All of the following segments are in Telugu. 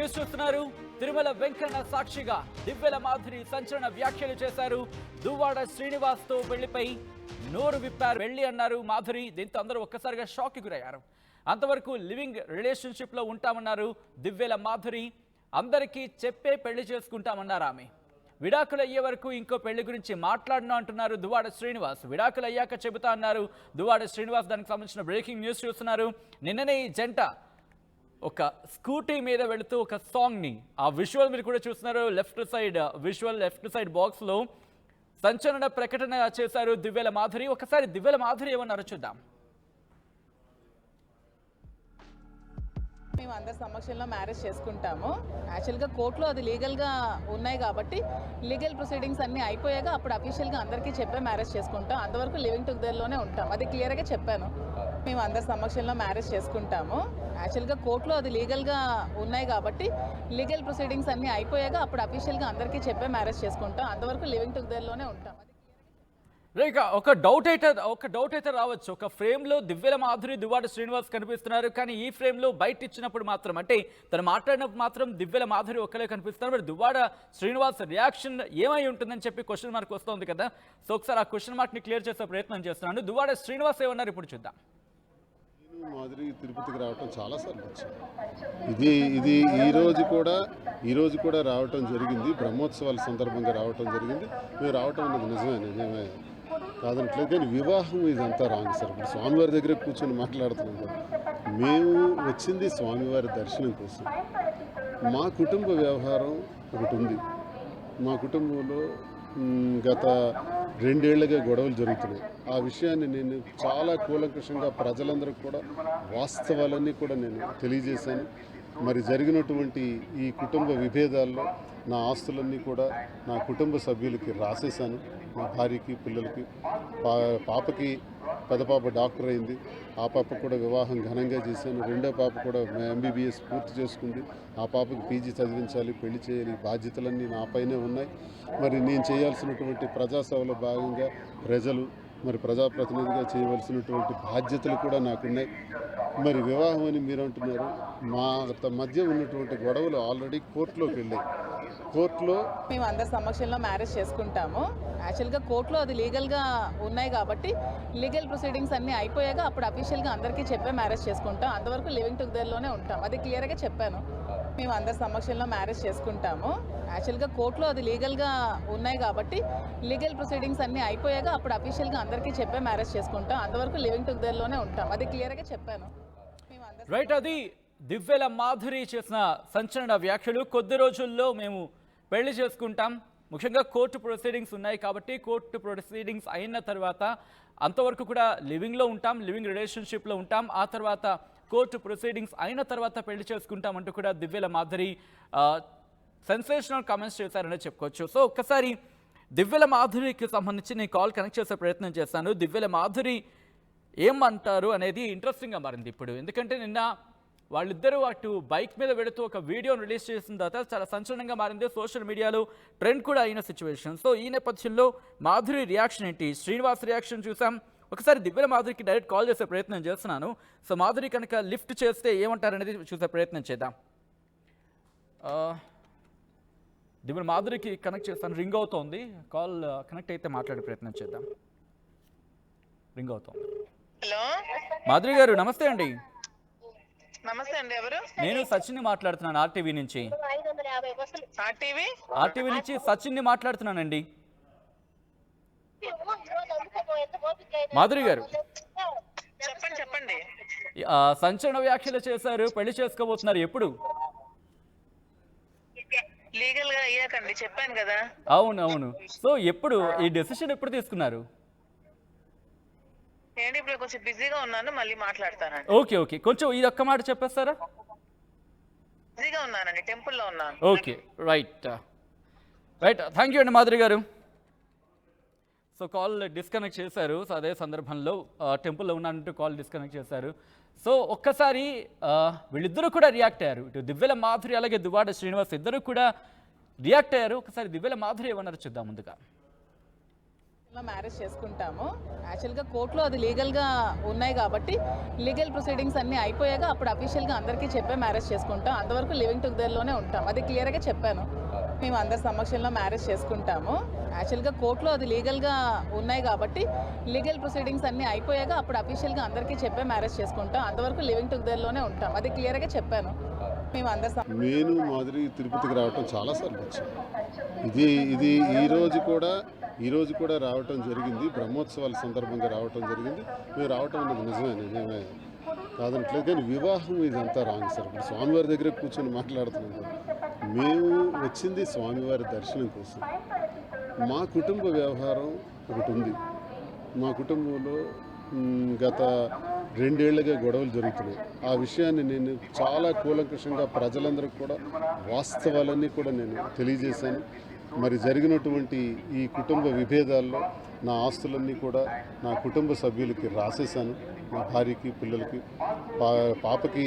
న్యూస్ చూస్తున్నారు. తిరుమల వెంకన్న సాక్షిగా దివ్యల మాధురి సంచలన వ్యాఖ్యలు చేశారు. దువ్వాడ శ్రీనివాస్ తో పెళ్లిపై నోరు విప్పారు. పెళ్లి అన్నారు మాధురి. దీంతో అందరూ ఒక్కసారిగా షాక్ కి గురయ్యారు. అంతవరకు లివింగ్ రిలేషన్షిప్ లో ఉంటామన్నారు దివ్యల మాధురి. అందరికీ చెప్పే పెళ్లి చేసుకుంటామన్నారు ఆమె. విడాకులు అయ్యే వరకు ఇంకో పెళ్లి గురించి మాట్లాడను అంటున్నారు దువ్వాడ శ్రీనివాస్. విడాకులు అయ్యాక చెబుతా అన్నారు దువ్వాడ శ్రీనివాస్. దానికి సంబంధించిన బ్రేకింగ్ న్యూస్ చూస్తున్నారు. నిన్ననే ఈ జంట ఒక స్కూటీ మీద వెళుతూ ఒక సాంగ్ని, ఆ విజువల్ మీరు కూడా చూస్తున్నారు. లెఫ్ట్ సైడ్ బాక్స్లో సంచలన ప్రకటన చేశారు దివ్యల మాధురి. ఒకసారి దివ్యల మాధురి ఏమన్నారో చూద్దాం. మేము అందరి సమక్షంలో మ్యారేజ్ చేసుకుంటాము. యాక్చువల్గా కోర్టులో అది లీగల్గా ఉన్నాయి కాబట్టి లీగల్ ప్రొసీడింగ్స్ అన్నీ అయిపోయాక అప్పుడు అఫీషియల్గా అందరికీ చెప్పే మ్యారేజ్ చేసుకుంటాం. అంతవరకు లివింగ్ టుగెదర్లోనే ఉంటాం. అది క్లియర్గా చెప్పాను. మేము అందరి సమక్షంలో మ్యారేజ్ చేసుకుంటాము. యాక్చువల్గా కోర్టులో అది లీగల్గా ఉన్నాయి కాబట్టి లీగల్ ప్రొసీడింగ్స్ అన్నీ అయిపోయాక అప్పుడు అఫీషియల్గా అందరికీ చెప్పే మ్యారేజ్ చేసుకుంటాం. అంతవరకు లివింగ్ టుగెదర్లోనే ఉంటాం. ఇక ఒక డౌట్ అయితే రావచ్చు. ఒక ఫ్రేమ్లో దివ్యల మాధురి, దువ్వాడ శ్రీనివాస్ కనిపిస్తున్నారు. కానీ ఈ ఫ్రేమ్లో బయట ఇచ్చినప్పుడు మాత్రం, అంటే తను మాట్లాడినప్పుడు మాత్రం దివ్యల మాధురి ఒక్కలే కనిపిస్తున్నారు. మరి దువ్వాడ శ్రీనివాస్ రియాక్షన్ ఏమై ఉంటుందని చెప్పి క్వశ్చన్ మార్క్ వస్తుంది కదా. సో ఒకసారి ఆ క్వశ్చన్ మార్క్ని క్లియర్ చేసే ప్రయత్నం చేస్తున్నాను. దువ్వాడ శ్రీనివాస్ ఏమన్నారు ఇప్పుడు చూద్దాం. మాధురి తిరుపతికి రావటం చాలాసార్లు వచ్చింది. ఇది ఈరోజు కూడా రావటం జరిగింది. బ్రహ్మోత్సవాల సందర్భంగా రావటం జరిగింది. మేము రావటం అనేది నిజమే కాదనట్లేదు. కానీ వివాహం ఇదంతా రాంగ్ సార్. ఇప్పుడు స్వామివారి దగ్గర కూర్చొని మాట్లాడుతున్నాం కదా. మేము వచ్చింది స్వామివారి దర్శనం కోసం. మా కుటుంబ వ్యవహారం ఒకటి ఉంది. మా కుటుంబంలో గత 2 ఏళ్లుగా గొడవలు జరుగుతున్నాయి. ఆ విషయాన్ని నేను చాలా కూలంకషంగా ప్రజలందరికీ కూడా వాస్తవాలన్నీ కూడా నేను తెలియజేశాను. మరి జరిగినటువంటి ఈ కుటుంబ విభేదాల్లో నా ఆస్తులన్నీ కూడా నా కుటుంబ సభ్యులకి రాసేశాను. మా భార్యకి, పిల్లలకి. పాపకి పెద్ద పాప డాక్టర్ అయింది. ఆ పాప కూడా వివాహం ఘనంగా చేశాను. రెండో పాప కూడా MBBS పూర్తి చేసుకుంది. ఆ పాపకి PG చదివించాలి, పెళ్లి చేయాలి. బాధ్యతలన్నీ నాపైనే ఉన్నాయి. మరి నేను చేయాల్సినటువంటి ప్రజాసేవలో భాగంగా ప్రజలు, మరి ప్రజాప్రతినిధిగా చేయవలసినటువంటి బాధ్యతలు కూడా నాకున్నాయి. మరి వివాహం అని మీరు అంటున్నారు. మా మధ్య ఉన్నటువంటి గొడవలు ఆల్రెడీ కోర్టులోకి వెళ్ళాయి. కోర్టులో మేము అందరి సమక్షంలో మ్యారేజ్ చేసుకుంటాము. యాక్చువల్గా కోర్టులో అది లీగల్గా ఉన్నాయి కాబట్టి లీగల్ ప్రొసీడింగ్స్ అన్నీ అయిపోయాక అప్పుడు అఫీషియల్గా అందరికీ చెప్పే మ్యారేజ్ చేసుకుంటాం. అంతవరకు లివింగ్ టుగెదర్లోనే ఉంటాం. అది క్లియర్గా చెప్పాను. మేము అందరి సమక్షంలో మ్యారేజ్ చేసుకుంటాము. యాక్చువల్గా కోర్టులో అది లీగల్గా ఉన్నాయి కాబట్టి లీగల్ ప్రొసీడింగ్స్ అన్నీ అయిపోయాక అప్పుడు అఫీషియల్గా అందరికీ చెప్పే మ్యారేజ్ చేసుకుంటాం. అంతవరకు లివింగ్ టుగెదర్లోనే ఉంటాం. అది క్లియర్గా చెప్పాను. రైట్, అది దివ్యల మాధురి చేసిన సంచలన వ్యాఖ్యలు. కొద్ది రోజుల్లో మేము పెళ్లి చేసుకుంటాం. ముఖ్యంగా కోర్టు ప్రొసీడింగ్స్ ఉన్నాయి కాబట్టి కోర్టు ప్రొసీడింగ్స్ అయిన తర్వాత అంతవరకు కూడా లివింగ్లో ఉంటాం, లివింగ్ రిలేషన్షిప్లో ఉంటాం. ఆ తర్వాత కోర్టు ప్రొసీడింగ్స్ అయిన తర్వాత పెళ్లి చేసుకుంటాం అంటూ కూడా దివ్యల మాధురి సెన్సేషనల్ కామెంట్స్ చేశారని చెప్పుకోవచ్చు. సో ఒక్కసారి దివ్యల మాధురికి సంబంధించి నేను కాల్ కనెక్ట్ చేసే ప్రయత్నం చేశాను. దివ్యల మాధురి ఏమంటారు అనేది ఇంట్రెస్టింగ్గా మారింది ఇప్పుడు. ఎందుకంటే నిన్న వాళ్ళిద్దరూ అటు బైక్ మీద వెళుతూ ఒక వీడియోను రిలీజ్ చేసిన తర్వాత చాలా సంచలనంగా మారింది. సోషల్ మీడియాలో ట్రెండ్ కూడా అయిన సిచ్యువేషన్. సో ఈ నేపథ్యంలో మాధురి రియాక్షన్ ఏంటి? శ్రీనివాస్ రియాక్షన్ చూసాం. ఒకసారి దివ్యల మాధురికి డైరెక్ట్ కాల్ చేసే ప్రయత్నం చేస్తున్నాను. సో మాధురి కనుక లిఫ్ట్ చేస్తే ఏమంటారనేది చూసే ప్రయత్నం చేద్దాం. దివ్యల మాధురికి కనెక్ట్ చేస్తాను. రింగ్ అవుతోంది. కాల్ కనెక్ట్ అయితే మాట్లాడే ప్రయత్నం చేద్దాం. రింగ్ అవుతోంది. హలో మాధురి గారు, నమస్తే అండి. నమస్తే అండి. ఎవరు? నేను సచిన్ ని మాట్లాడుతున్నాను, ఆర్టీవీ నుంచి. ఆర్టీవీ నుంచి సచిన్ ని మాట్లాడుతున్నానండి. మాధురి గారు, చెప్పండి. సంచలన వ్యాఖ్యలు చేశారు. పెళ్లి చేసుకోబోతున్నారు. ఎప్పుడు? లీగల్ గా అయ్యాకండి, చెప్పాను కదా. అవును. సో ఎప్పుడు ఈ డెసిషన్ ఎప్పుడు తీసుకున్నారు? ఏంటి, ఇప్పుడు కొంచెం బిజీగా ఉన్నాను, మళ్ళీ మాట్లాడతానండి. ఓకే, కొంచెం ఇది ఒక్క మాట చెప్పేస్తారా? బిజీగా ఉన్నానండి, టెంపుల్లో ఉన్నాను. Okay, right. థ్యాంక్ యూ అండి మాధురి గారు. సో కాల్ డిస్కనెక్ట్ చేశారు. సో అదే సందర్భంలో టెంపుల్లో ఉన్నానంటూ కాల్ డిస్కనెక్ట్ చేశారు. సో ఒక్కసారి వీళ్ళిద్దరూ కూడా రియాక్ట్ అయ్యారు. ఇటు దివ్యల మాధురి అలాగే దువ్వాడ శ్రీనివాస్ ఇద్దరు కూడా రియాక్ట్ అయ్యారు. ఒకసారి దివ్యల మాధురి ఏమన్నారు చూద్దాం. ముందుగా మ్యారేజ్ చేసుకుంటాము. యాక్చువల్గా కోర్టులో అది లీగల్గా ఉన్నాయి కాబట్టి లీగల్ ప్రొసీడింగ్స్ అన్నీ అయిపోయాక అప్పుడు అఫీషియల్గా అందరికీ చెప్పే మ్యారేజ్ చేసుకుంటాం. అంతవరకు లివింగ్ టుగెదర్లోనే ఉంటాం. అది క్లియర్గా చెప్పాను. మేము అందరి సమక్షంలో మ్యారేజ్ చేసుకుంటాము. యాక్చువల్గా కోర్టులో అది లీగల్గా ఉన్నాయి కాబట్టి లీగల్ ప్రొసీడింగ్స్ అన్నీ అయిపోయాక అప్పుడు అఫీషియల్గా అందరికీ చెప్పే మ్యారేజ్ చేసుకుంటాం. అంతవరకు లివింగ్ టుగెదర్లోనే ఉంటాం. అది క్లియర్గా చెప్పాను. మేము అందరి నేను మాదిరి తిరుపతికి రావటం చాలాసార్లు వచ్చాను. ఇది ఈరోజు కూడా రావటం జరిగింది. బ్రహ్మోత్సవాల సందర్భంగా రావటం జరిగింది. మేము రావటం అనేది నిజమే కాదనట్లేదు. కానీ వివాహం ఇదంతా రాంగ్ సార్. ఇప్పుడు స్వామివారి దగ్గర కూర్చొని మాట్లాడుతున్నాం కదా. మేము వచ్చింది స్వామివారి దర్శనం కోసం. మా కుటుంబ వ్యవహారం ఒకటి ఉంది. మా కుటుంబంలో గత 2 ఏళ్లుగా గొడవలు జరుగుతున్నాయి. ఆ విషయాన్ని నేను చాలా కూలంకషంగా ప్రజలందరికీ కూడా వాస్తవాలన్నీ కూడా నేను తెలియజేశాను. మరి జరిగినటువంటి ఈ కుటుంబ విభేదాల్లో నా ఆస్తులన్నీ కూడా నా కుటుంబ సభ్యులకి రాసేశాను. నా భార్యకి, పిల్లలకి. పాపకి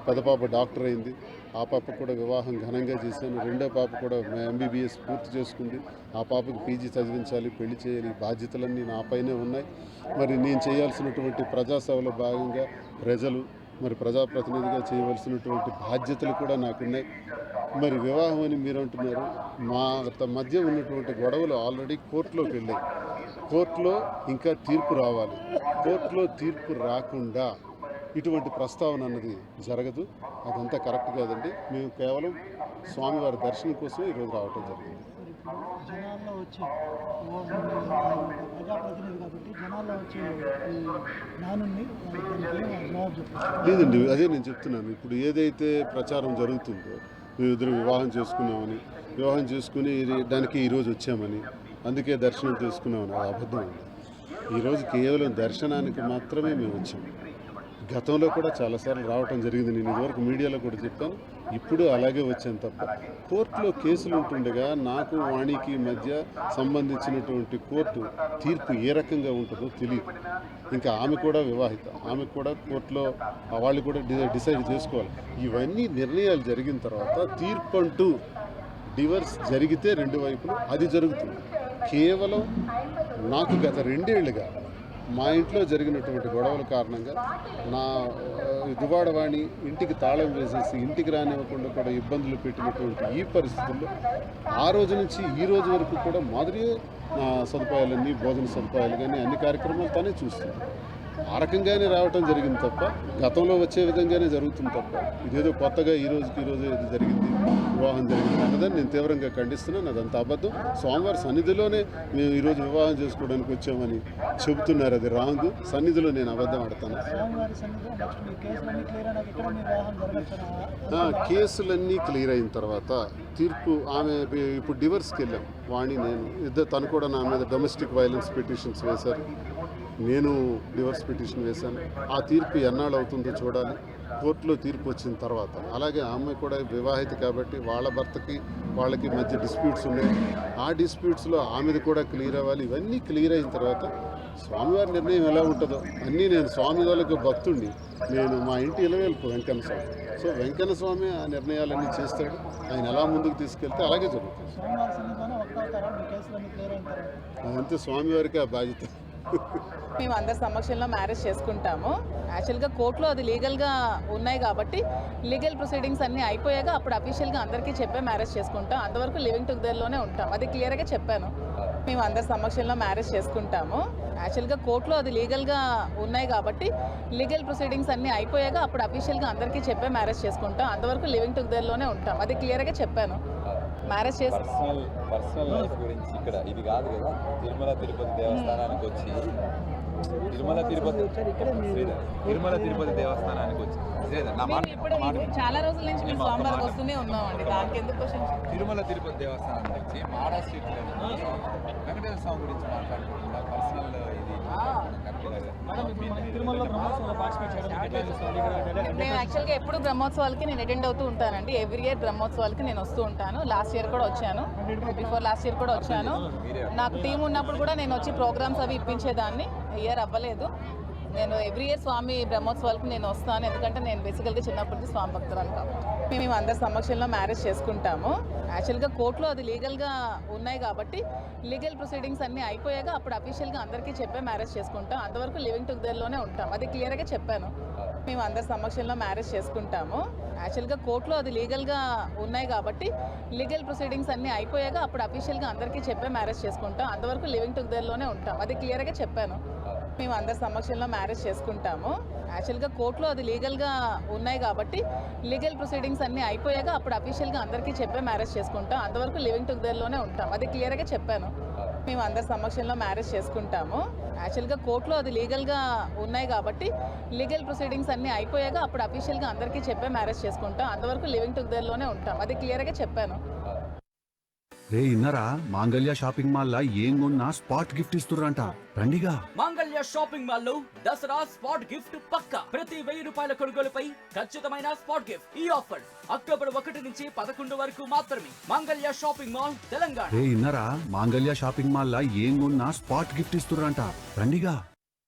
పెద్ద పాప డాక్టర్ అయింది. ఆ పాప కూడా వివాహం ఘనంగా చేశాను. రెండో పాప కూడా MBBS పూర్తి చేసుకుంది. ఆ పాపకి PG చదివించాలి, పెళ్లి చేయాలి. బాధ్యతలన్నీ నాపైనే ఉన్నాయి. మరి నేను చేయాల్సినటువంటి ప్రజాసేవలో భాగంగా మరి ప్రజాప్రతినిధిగా చేయవలసినటువంటి బాధ్యతలు కూడా నాకున్నాయి. మరి వివాహం అని మీరు అంటున్నారు. మా మధ్య ఉన్నటువంటి గొడవలు ఆల్రెడీ కోర్టులోకి వెళ్ళాయి. కోర్టులో ఇంకా తీర్పు రావాలి. కోర్టులో తీర్పు రాకుండా ఇటువంటి ప్రస్తావన అన్నది జరగదు. అదంతా కరెక్ట్ కాదండి. మేము కేవలం స్వామివారి దర్శనం కోసం ఈరోజు రావటం జరిగింది. జనాల్లో వచ్చి ప్రజాప్రతినిధి కాబట్టి జనాల్లో వచ్చి నానుని జవాబు చెప్తారు. లేదండి, అదే నేను చెప్తున్నాను. ఇప్పుడు ఏదైతే ప్రచారం జరుగుతుందో మేమిద్దరు వివాహం చేసుకుని దానికి ఈరోజు వచ్చామని, అందుకే దర్శనం చేసుకున్నామని, అది అబద్ధం అండి. ఈరోజు కేవలం దర్శనానికి మాత్రమే మేము వచ్చాము. గతంలో కూడా చాలాసార్లు రావటం జరిగింది. నేను ఇదివరకు మీడియాలో కూడా చెప్పాను. ఇప్పుడు అలాగే వచ్చాను తప్ప కోర్టులో కేసులు ఉంటుండగా నాకు వాణికి మధ్య సంబంధించినటువంటి కోర్టు తీర్పు ఏ రకంగా ఉంటుందో తెలియదు. ఇంకా ఆమె కూడా వివాహిత. ఆమె కూడా కోర్టులో వాళ్ళు కూడా డిసైడ్ చేసుకోవాలి. ఇవన్నీ నిర్ణయాలు జరిగిన తర్వాత తీర్పు అంటూ డివర్స్ జరిగితే 2 వైపులు అది జరుగుతుంది. కేవలం నాకు గత 2 ఏళ్లుగా మా ఇంట్లో జరిగినటువంటి గొడవల కారణంగా నా దువాడవాణి ఇంటికి తాళం వేసేసి ఇంటికి రానివ్వకుండా కూడా ఇబ్బందులు పెట్టినటువంటి ఈ పరిస్థితుల్లో ఆ రోజు నుంచి ఈ రోజు వరకు కూడా మాదిరి నా సదుపాయాలన్నీ, భోజన సదుపాయాలు కానీ అన్ని కార్యక్రమాలు తనే చూస్తుంది. ఆ రకంగానే రావటం జరిగింది తప్ప గతంలో వచ్చే విధంగానే జరుగుతుంది తప్ప ఇదేదో కొత్తగా ఈ రోజు ఇది జరిగింది, వివాహం జరిగింది అన్నదని నేను తీవ్రంగా ఖండిస్తున్నాను. అదంతా అబద్ధం. స్వామివారి సన్నిధిలోనే మేము ఈరోజు వివాహం చేసుకోవడానికి వచ్చామని చెబుతున్నారు. అది రాంగ్. సన్నిధిలో నేను అబద్ధం ఆడతాను. కేసులన్నీ క్లియర్ అయిన తర్వాత తీర్పు ఆమె ఇప్పుడు డివర్స్కి వెళ్ళాం. వాణి నేను తను కూడా నా మీద డొమెస్టిక్ వైలెన్స్ పిటిషన్స్ వేశారు. నేను డివర్స్ పిటిషన్ వేశాను. ఆ తీర్పు ఎన్నాళ్ళు అవుతుందో చూడాలి. కోర్టులో తీర్పు వచ్చిన తర్వాత. అలాగే ఆ అమ్మాయి కూడా వివాహిత కాబట్టి వాళ్ళ భర్తకి వాళ్ళకి మధ్య డిస్ప్యూట్స్ ఉన్నాయి. ఆ డిస్ప్యూట్స్లో ఆమెది కూడా క్లియర్ అవ్వాలి. ఇవన్నీ క్లియర్ అయిన తర్వాత స్వామివారి నిర్ణయం ఎలా ఉంటుందో అన్నీ నేను స్వామి వాళ్ళకు భక్తుడిని. నేను మా ఇంటి ఇలవేల్పు వెంకన్న స్వామి. సో వెంకన్న స్వామి ఆ నిర్ణయాలన్నీ చేస్తాడు. ఆయన ఎలా ముందుకు తీసుకెళ్తే అలాగే జరుగుతుంది. అదంతా స్వామివారికి ఆ బాధ్యత. మేము అందరి సమక్షంలో మ్యారేజ్ చేసుకుంటాము. యాక్చువల్గా కోర్టులో అది లీగల్గా ఉన్నాయి కాబట్టి లీగల్ ప్రొసీడింగ్స్ అన్నీ అయిపోయాక అప్పుడు అఫీషియల్గా అందరికీ చెప్పే మ్యారేజ్ చేసుకుంటాం. అంతవరకు లివింగ్ టుగెదర్లోనే ఉంటాం. అది క్లియర్గా చెప్పాను. మేము అందరి సమక్షంలో మ్యారేజ్ చేసుకుంటాము. యాక్చువల్గా కోర్టులో అది లీగల్గా ఉన్నాయి కాబట్టి లీగల్ ప్రొసీడింగ్స్ అన్నీ అయిపోయాక అప్పుడు అఫీషియల్గా అందరికీ చెప్పే మ్యారేజ్ చేసుకుంటాం. అంతవరకు లివింగ్ టుగెదర్లోనే ఉంటాం. అది క్లియర్గా చెప్పాను. మ్యారేజ్ పర్సనల్ లైఫ్ గురించి ఇక్కడ ఇది కాదు కదా. తిరుమల తిరుపతి దేవస్థానానికి వచ్చి చాలా రోజుల నుంచి మేము స్వామివారికి వస్తూనే ఉన్నామండి. దానికి ఎందుకు క్వశ్చన్? తిరుమల తిరుపతి దేవస్థానానికి వచ్చి మాడా స్ట్రీట్ వెంకటేశ్వర స్వామి గురించి మాట్లాడుకుంటున్నారు. పర్సనల్ నేను యాక్చువల్గా ఎప్పుడు బ్రహ్మోత్సవాలకి నేను అటెండ్ అవుతూ ఉంటానండి. ఎవ్రీ ఇయర్ బ్రహ్మోత్సవాలకి నేను వస్తూ ఉంటాను. లాస్ట్ ఇయర్ కూడా వచ్చాను, బిఫోర్ లాస్ట్ ఇయర్ కూడా వచ్చాను. నాకు టీం ఉన్నప్పుడు కూడా నేను వచ్చి ప్రోగ్రామ్స్ అవి ఇప్పించేదాన్ని. ఇయర్ అవ్వలేదు. నేను ఎవ్రీ ఇయర్ స్వామి బ్రహ్మోత్సవాలకి నేను వస్తాను. ఎందుకంటే నేను బేసికల్గా చిన్నప్పటి నుంచి స్వామి భక్తురాలు కాబట్టి. మేము అందరి సమక్షంలో మ్యారేజ్ చేసుకుంటాము. యాక్చువల్గా కోర్టులో అది లీగల్గా ఉన్నాయి కాబట్టి లీగల్ ప్రొసీడింగ్స్ అన్నీ అయిపోయాక అప్పుడు అఫీషియల్గా అందరికీ చెప్పే మ్యారేజ్ చేసుకుంటాం. అంతవరకు లివింగ్ టుగెదర్లోనే ఉంటాం. అది క్లియర్గా చెప్పాను. మేము అందరి సమక్షంలో మ్యారేజ్ చేసుకుంటాము. యాక్చువల్గా కోర్టులో అది లీగల్గా ఉన్నాయి కాబట్టి లీగల్ ప్రొసీడింగ్స్ అన్నీ అయిపోయాక అప్పుడు అఫీషియల్గా అందరికీ చెప్పే మ్యారేజ్ చేసుకుంటాం. అంతవరకు లివింగ్ టుగెదర్లోనే ఉంటాం. అది క్లియర్గా చెప్పాను. మేము అందరి సమక్షంలో మ్యారేజ్ చేసుకుంటాము. యాక్చువల్గా కోర్టులో అది లీగల్గా ఉన్నాయి కాబట్టి లీగల్ ప్రొసీడింగ్స్ అన్నీ అయిపోయాక అప్పుడు అఫీషియల్గా అందరికీ చెప్పే మ్యారేజ్ చేసుకుంటాం. అంతవరకు లివింగ్ టుగెదర్లోనే ఉంటాం. అది క్లియర్గా చెప్పాను. మేము అందరి సమక్షంలో మ్యారేజ్ చేసుకుంటాము. యాక్చువల్గా కోర్టులో అది లీగల్గా ఉన్నాయి కాబట్టి లీగల్ ప్రొసీడింగ్స్ అన్నీ అయిపోయాక అప్పుడు అఫీషియల్గా అందరికీ చెప్పే మ్యారేజ్ చేసుకుంటాం. అంతవరకు లివింగ్ టుగెదర్లోనే ఉంటాం. అది క్లియర్గా చెప్పాను. రే ఇన్నరా మాంగళ్య షాపింగ్ మాల్ లా ఏం కొన్నా స్పాట్ గిఫ్ట్ ఇస్తుర్రంట రండిగా. మాంగళ్య షాపింగ్ మాల్ లో దసరా స్పాట్ గిఫ్ట్ పక్కా. ప్రతి 1000 రూపాయల కొనుగోలుపై ఖచ్చితమైన స్పాట్ గిఫ్ట్. ఈ ఆఫర్ అక్టోబర్ 1 నుంచి 11 వరకు మాత్రమే. మాంగళ్య షాపింగ్ మాల్, తెలంగాణ. రే ఇన్నరా మాంగళ్య షాపింగ్ మాల్ లా ఏం కొన్నా స్పాట్ గిఫ్ట్ ఇస్తుర్రంట రండిగా.